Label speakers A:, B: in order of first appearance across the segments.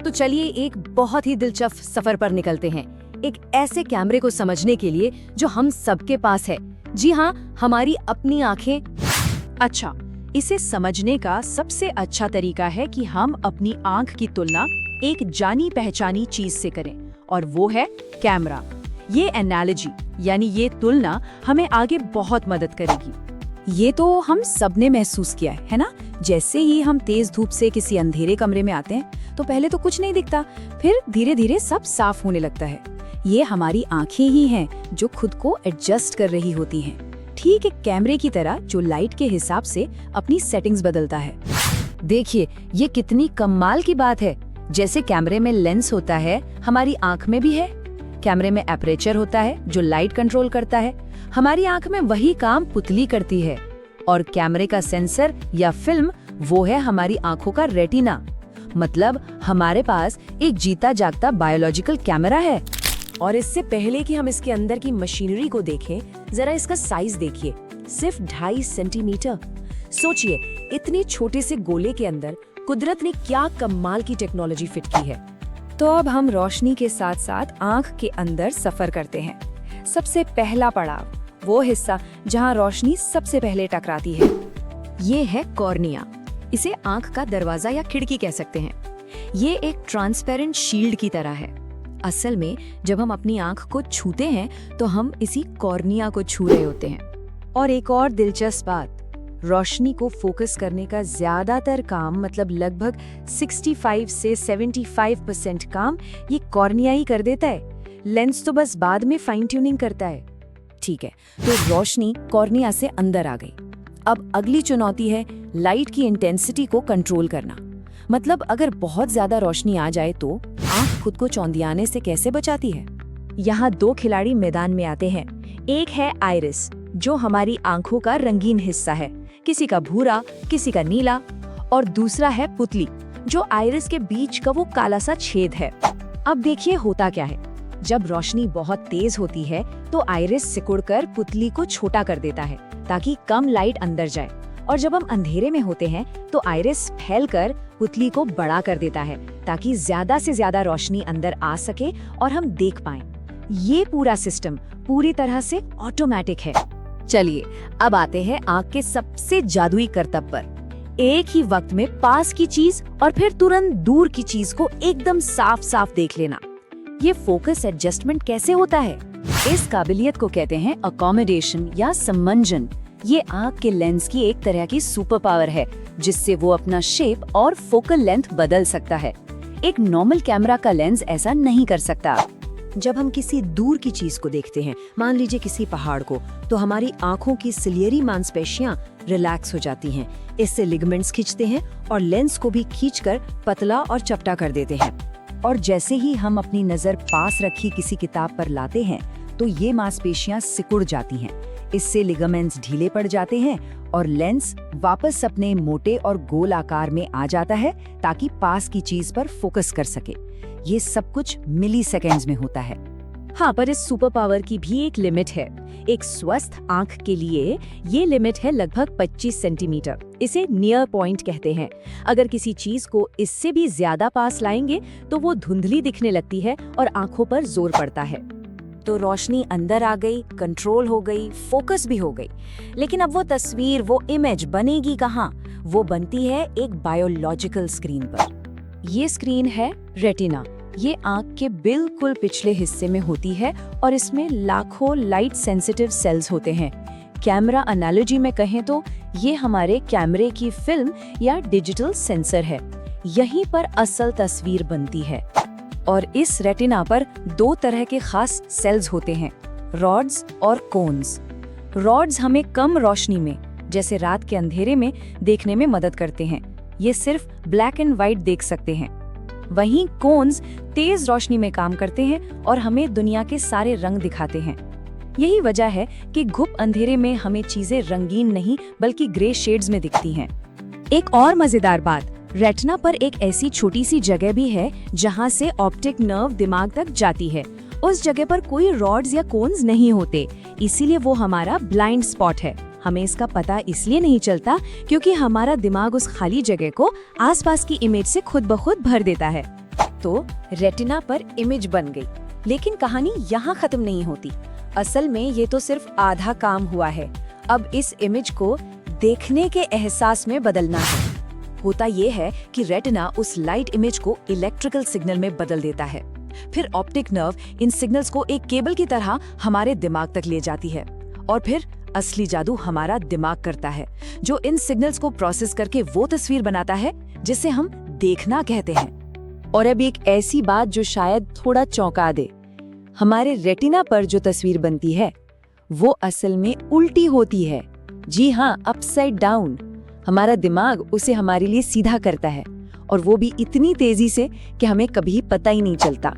A: तो चलिए एक बहुत ही दिलचस्प सफर पर निकलते हैं, एक ऐसे कैमरे को समझने के लिए जो हम सबके पास है। जी हाँ, हमारी अपनी आंखें।
B: अच्छा, इसे समझने का सबसे अच्छा तरीका है कि हम अपनी आंख की तुलना एक जानी पहचानी चीज से करें, और वो है कैमरा। ये एनालॉजी यानी ये तुलना हमें आगे बहुत मदद करेगी। ये तो हम सबने महसूस किया है ना? जैसे ही हम तेज धूप से किसी अंधेरे कमरे में आते हैं तो पहले तो कुछ नहीं दिखता, फिर धीरे धीरे सब साफ होने लगता है। ये हमारी आंखें ही हैं जो खुद को एडजस्ट कर रही होती हैं, ठीक एक कैमरे की तरह जो लाइट के हिसाब से अपनी सेटिंग्स बदलता है।
A: देखिए, ये कितनी कमाल की बात है। जैसे कैमरे में लेंस होता है, हमारी आंख में भी है। कैमरे में एपरेचर होता है जो लाइट कंट्रोल करता है, हमारी आंख में वही काम पुतली करती है। और कैमरे का सेंसर या फिल्म, वो है हमारी आंखों का रेटिना। मतलब हमारे पास एक जीता जागता बायोलॉजिकल कैमरा है।
C: और इससे पहले कि हम इसके अंदर की मशीनरी को देखें, जरा इसका साइज देखिए, सिर्फ 2.5 सेंटीमीटर। सोचिए, इतने छोटे से गोले के अंदर कुदरत ने क्या कमाल की टेक्नोलॉजी फिट की है।
B: तो अब हम रोशनी के साथ साथ आंख के अंदर सफर करते हैं। सबसे पहला पड़ाव, वो हिस्सा जहां रोशनी सबसे पहले टकराती है, ये है कॉर्निया। इसे आंख का दरवाजा या खिड़की कह सकते हैं। ये एक ट्रांसपेरेंट शील्ड की तरह है। असल में जब हम अपनी आंख को छूते हैं तो हम इसी कॉर्निया को छू रहे होते हैं। और एक और दिलचस्प बात, रोशनी को फोकस करने का ज्यादातर काम, मतलब लगभग 65 से 75% काम ये कॉर्निया ही कर देता है। लेंस तो बस बाद में फाइन ट्यूनिंग करता है। ठीक है, तो रोशनी कॉर्निया से अंदर आ गई। अब अगली चुनौती है लाइट की इंटेंसिटी को कंट्रोल करना। मतलब अगर बहुत ज्यादा रोशनी आ जाए तो आंख खुद को चौंधियाने से कैसे बचाती है? यहाँ 2 खिलाड़ी मैदान में आते हैं। एक है आइरिस, जो हमारी आंखों का रंगीन हिस्सा है, किसी का भूरा, किसी का नीला। और दूसरा है पुतली, जो आइरिस के बीच का वो काला सा छेद है। अब देखिए होता क्या है, जब रोशनी बहुत तेज होती है तो आइरिस सिकुड़कर पुतली को छोटा कर देता है ताकि कम लाइट अंदर जाए। और जब हम अंधेरे में होते हैं तो आइरिस फैलकर पुतली को बड़ा कर देता है ताकि ज्यादा से ज्यादा रोशनी अंदर आ सके और हम देख पाएं। ये पूरा सिस्टम पूरी तरह से ऑटोमेटिक है।
A: चलिए अब आते हैं आंख के सबसे जादुई करतब पर। एक ही वक्त में पास की चीज और फिर तुरंत दूर की चीज को एकदम साफ साफ देख लेना। ये फोकस एडजस्टमेंट कैसे होता है? इस काबिलियत को कहते हैं अकोमोडेशन या समंजन। ये आंख के लेंस की एक तरह की सुपर पावर है, जिससे वो अपना शेप और फोकल लेंथ बदल सकता है। एक नॉर्मल कैमरा का लेंस ऐसा नहीं कर सकता।
C: जब हम किसी दूर की चीज को देखते हैं, मान लीजिए किसी पहाड़ को, तो हमारी आंखों की सिलियरी मांसपेशियां रिलैक्स हो जाती हैं। इससे लिगामेंट्स खींचते हैं और लेंस को भी खींचकर पतला और चपटा कर देते हैं।
B: और जैसे ही हम अपनी नजर पास रखी किसी किताब पर लाते हैं तो ये मांसपेशियां सिकुड़ जाती हैं। इससे लिगामेंट्स ढीले पड़ जाते हैं और लेंस वापस अपने मोटे और गोल आकार में आ जाता है ताकि पास की चीज पर फोकस कर सके। ये सब कुछ मिली सेकेंड्स में होता है।
C: हाँ, पर इस सुपर पावर की भी एक लिमिट है। एक स्वस्थ आंख के लिए ये लिमिट है लगभग 25 सेंटीमीटर। इसे नियर पॉइंट कहते हैं। अगर किसी चीज को इससे भी ज्यादा पास लाएंगे तो वो धुंधली दिखने लगती है और आंखों पर जोर पड़ता है।
A: तो रोशनी अंदर आ गई, कंट्रोल हो गई, फोकस भी हो गई, लेकिन अब वो तस्वीर, वो इमेज बनेगी कहाँ? वो बनती है एक बायोलॉजिकल स्क्रीन पर। ये स्क्रीन है रेटिना। ये आंख के बिल्कुल पिछले हिस्से में होती है और इसमें लाखों लाइट सेंसिटिव सेल्स होते हैं। कैमरा एनालॉजी में कहें तो ये हमारे कैमरे की फिल्म या डिजिटल सेंसर है। यहीं पर असल तस्वीर बनती है। और इस रेटिना पर 2 तरह के खास सेल्स होते हैं, रॉड्स और कोन्स। रॉड्स हमें कम रोशनी में, जैसे रात के अंधेरे में, देखने में मदद करते हैं। ये सिर्फ ब्लैक एंड व्हाइट देख सकते हैं। वहीं कोन्स तेज रोशनी में काम करते हैं और हमें दुनिया के सारे रंग दिखाते हैं। यही वजह है कि घुप अंधेरे में हमें चीजें रंगीन नहीं बल्कि ग्रे शेड्स में दिखती हैं। एक और मजेदार बात, रेटिना पर एक ऐसी छोटी सी जगह भी है जहां से ऑप्टिक नर्व दिमाग तक जाती है। उस जगह पर कोई रॉड्स या कोन्स नहीं होते, इसीलिए वो हमारा ब्लाइंड स्पॉट है। हमें इसका पता इसलिए नहीं चलता क्योंकि हमारा दिमाग उस खाली जगह को आसपास की इमेज से खुद ब खुद भर देता है।
B: तो रेटिना पर इमेज बन गई। लेकिन कहानी यहाँ खत्म नहीं होती। असल में ये तो सिर्फ आधा काम हुआ है। अब इस इमेज को देखने के एहसास में बदलना है। होता ये है कि रेटिना उस लाइट इमेज को इलेक्ट्रिकल सिग्नल में बदल देता है। फिर ऑप्टिक नर्व इन सिग्नल्स को एक केबल की तरह हमारे दिमाग तक ले जाती है और फिर असली जादू हमारा दिमाग करता है, जो इन सिग्नल्स को प्रोसेस करके वो तस्वीर बनाता है जिसे हम देखना कहते हैं। और अब एक ऐसी बात जो शायद थोड़ा चौंका दे, हमारे रेटिना पर जो तस्वीर बनती है वो असल में उल्टी होती है। जी हाँ, अपसाइड डाउन। हमारा दिमाग उसे हमारे लिए सीधा करता है और वो भी इतनी तेजी से कि हमें कभी पता ही नहीं चलता।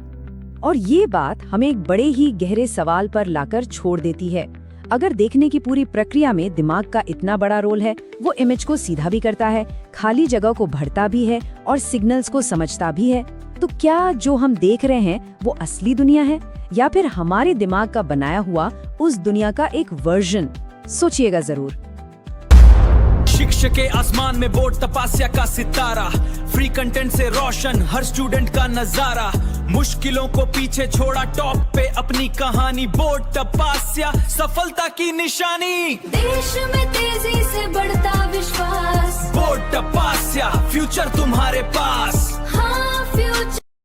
B: और ये बात हमें एक बड़े ही गहरे सवाल पर लाकर छोड़ देती है। अगर देखने की पूरी प्रक्रिया में दिमाग का इतना बड़ा रोल है, वो इमेज को सीधा भी करता है, खाली जगह को भरता भी है और सिग्नल्स को समझता भी है, तो क्या जो हम देख रहे हैं वो असली दुनिया है या फिर हमारे दिमाग का बनाया हुआ उस दुनिया का एक वर्जन? सोचिएगा जरूर।
D: शिक्षक के आसमान में बोर्ड, तपस्या का सितारा, फ्री कंटेंट से रोशन हर स्टूडेंट का नजारा, मुश्किलों को पीछे छोड़ा टॉप पे अपनी कहानी, बोर्ड तपस्या सफलता की निशानी।
E: देश में तेजी से बढ़ता विश्वास,
D: बोर्ड तपस्या फ्यूचर तुम्हारे पास।
E: हाँ